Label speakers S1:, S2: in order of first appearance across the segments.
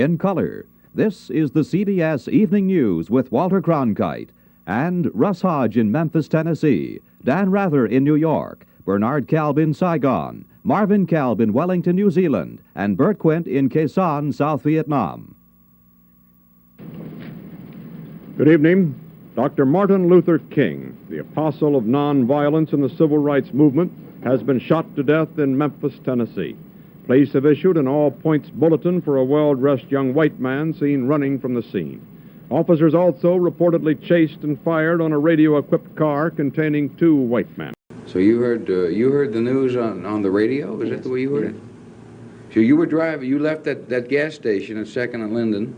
S1: in color. This is the CBS Evening News with Walter Cronkite and Russ Hodge in Memphis, Tennessee, Dan Rather in New York, Bernard Kalb in Saigon, Marvin Kalb in Wellington, New Zealand, and Bert Quint in Quezon, South Vietnam.
S2: Good evening. Dr. Martin Luther King, the apostle of nonviolence in the civil rights movement, has been shot to death in Memphis, Tennessee. Police have issued an all-points bulletin for a well-dressed young white man seen running from the scene. Officers also reportedly chased and fired on a radio-equipped car containing 2 white men.
S3: So you heard the news on the radio? Is that the way you heard it? So you were driving, you left that gas station at 2nd and Linden,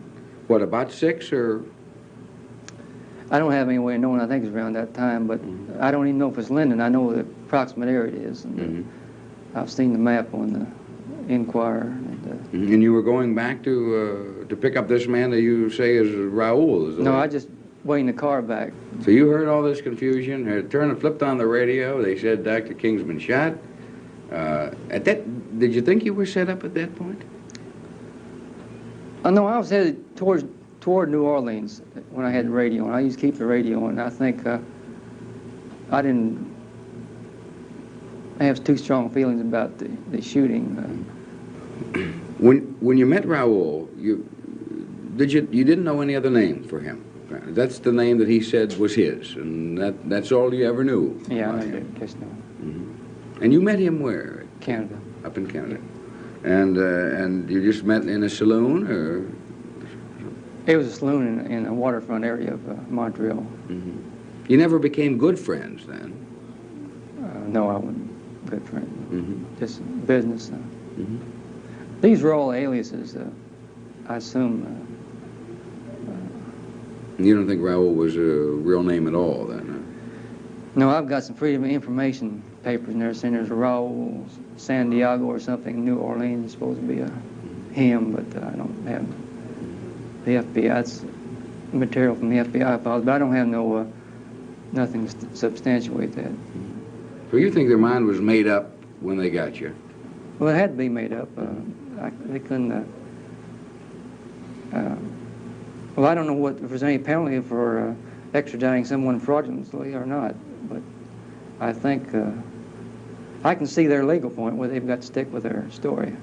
S3: what, about 6 or?
S4: I don't have any way of knowing. I think it's around that time, but I don't even know if it's Linden. I know the approximate area it is. And, I've seen the map on the Enquirer.
S3: And you were going back to pick up this man that you say is Raul?
S4: No, I just waiting the car back.
S3: So you heard all this confusion, turned and flipped on the radio. They said Dr. King's been shot. Did you think you were set up at that point?
S4: No, I was headed toward New Orleans when I had the radio on. I used to keep the radio on. I think I didn't have too strong feelings about the shooting.
S3: When you met Raul, you didn't know any other name for him. That's the name that he said was his, and that's all you ever knew.
S4: Yeah, I did. Just know.
S3: And you met him where?
S4: Canada.
S3: Up in Canada. And you just met in a saloon, or?
S4: It was a saloon in a waterfront area of Montreal.
S3: You never became good friends then?
S4: No, I wasn't good friend. Just business. These were all aliases, I assume.
S3: You don't think Raul was a real name at all then? Huh?
S4: No, I've got some Freedom of Information papers in there saying there's a Raul San Diego or something in New Orleans. It's supposed to be a him, but I don't have the FBI. It's material from the FBI files, but I don't have nothing to substantiate that.
S3: So you think their mind was made up when they got you?
S4: Well, it had to be made up. They couldn't. Well, I don't know if there's any penalty for extraditing someone fraudulently or not, but I think I can see their legal point where they've got to stick with their story.